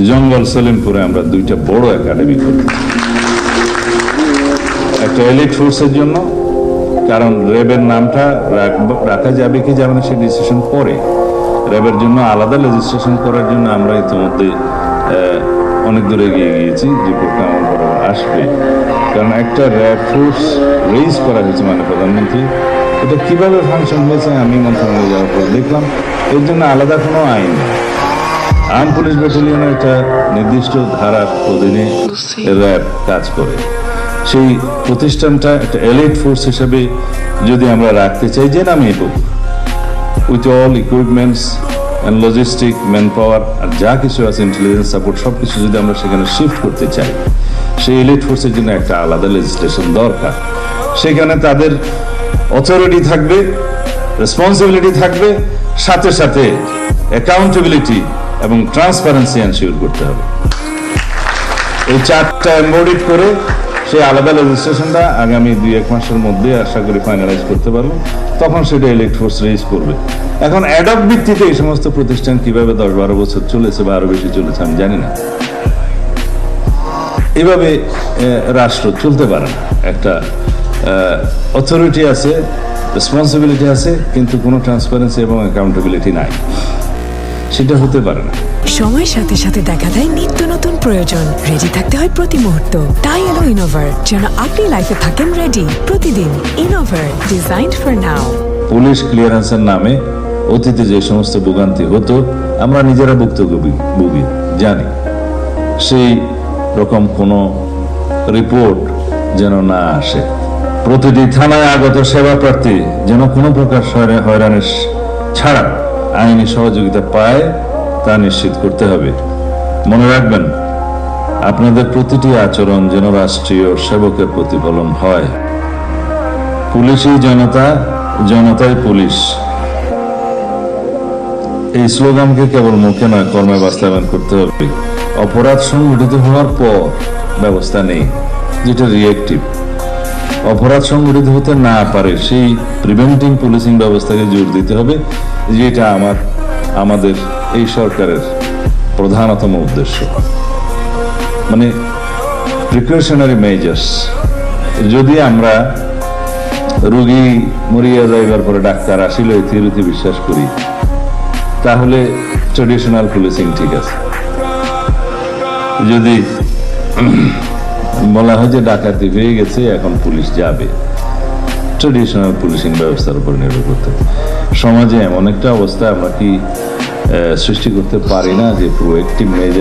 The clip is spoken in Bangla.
জঙ্গল সলিমপুরে আমরা দুইটা বড় একাডেমি করি, একটা এলিট ফোর্সের জন্য, কারণ র্যাবের নামটা রাখা যাবে কি যাবে না সে ডিসিশন পরে। র্যাবের জন্য আলাদা লেজিসলেশন করার জন্য আমরা ইতিমধ্যে অনেক দূরে এগিয়ে গিয়েছি, রিপোর্টটা আমার বড় আসবে। কারণ একটা র্যাব ফোর্স রেজ করা হয়েছে মানে প্রধানমন্ত্রী, এটা কিভাবে ফাংশন হয়েছে আমি মন্ত্রণালয়ে যাওয়ার পর দেখলাম এর জন্য আলাদা কোনো আইন নেই। আর্ম পুলিশ ব্যাটালিয়নের একটা নির্দিষ্ট ধারার অধীনে র্যাব কাজ করে। সেই প্রতিষ্ঠানটা একটা এলিট ফোর্স হিসেবে যদি আমরা রাখতে চাই, যে নামে হোক, with all equipments and logistic, man power আর যা কিছু আছে, ইন্টেলিজেন্স সাপোর্ট, সব কিছু যদি আমরা সেখানে শিফট করতে চাই, সেই এলিট ফোর্সের জন্য একটা আলাদা লেজিসলেশন দরকার। সেখানে তাদের অথরিটি থাকবে, রেসপন্সিবিলিটি থাকবে, সাথে সাথে অ্যাকাউন্টেবিলিটি এবং ট্রান্সপারেন্সি এনশিওর করতে হবে। এই চারটা এমবডিড করে সেই আলাদা লেজিসলেশনটা আগামী 2-1 মাসের মধ্যে আশা করি ফাইনালাইজ করতে পারবো, তখন সেটা এলিট ফোর্স রেজ করবে। এখন অ্যাডপ ভিত্তিতে এই সমস্ত প্রতিষ্ঠান কিভাবে 10-12 বছর চলেছে বা আরো বেশি চলেছে আমি জানি না। এভাবে রাষ্ট্র চলতে পারে না। একটা অথরিটি আছে, রেসপন্সিবিলিটি আছে, কিন্তু কোনো ট্রান্সপারেন্সি এবং অ্যাকাউন্টেবিলিটি নাই, সেটা হতে পারে না। সময়ের সাথে সাথে দেখা দেয় নিত্য নতুন প্রয়োজন, রেডি থাকতে হয় প্রতি মুহূর্ত। তাই এলো ইনোভার, যেন আপনি লাইফে থাকেন রেডি প্রতিদিন। ইনোভার, ডিজাইনড ফর নাও। পুলিশ ক্লিয়ারেন্সের নামে অতীতে যে সমস্ত ভোগান্তি হতো আমরা নিজেরা ভুক্তভোগী জানি, সেই রকম কোনো রিপোর্ট যেন না আসে। প্রতিটি থানায় আগত সেবা প্রার্থী যেন কোনো প্রকার হয়রানির ছাড়া আইনি সহযোগিতা পায় তা নিশ্চিত করতে হবে। মনে রাখবেন, আপনাদের প্রতিটি আচরণ যেন রাষ্ট্রীয় সেবকের প্রতিফলন হয়। পুলিশই জনতা, জনতাই পুলিশ, এই স্লোগানকে কেবল মুখে নয় কর্মে বাস্তবায়ন করতে হবে। অপরাধ সংঘটিত হওয়ার পর ব্যবস্থা নেই, যেটা রিয়েক্টিভ। অপরাধ সংঘটিত হতে না পারে সেই প্রিভেন্টিং পুলিশিং ব্যবস্থাকে জোর দিতে হবে, যেটা আমাদের এই সরকারের প্রধানতম উদ্দেশ্য। মানে প্রিকশনারি মেজার্স। যদি আমরা রোগী মরিয়া যাইবার পরে ডাক্তার আসিল এই থিওরিতে বিশ্বাস করি, তাহলে ট্রেডিশনাল পুলিশিং ঠিক আছে। যদি বলা হয় যে ডাকাতি হয়ে গেছে এখন পুলিশ যাবে, ট্রেডিশনাল পুলিশিং ব্যবস্থার উপর নির্ভর করতে হবে। সমাজে এমন একটা অবস্থা আমরা কি সৃষ্টি করতে পারি না যে প্রোঅ্যাক্টিভ মেজার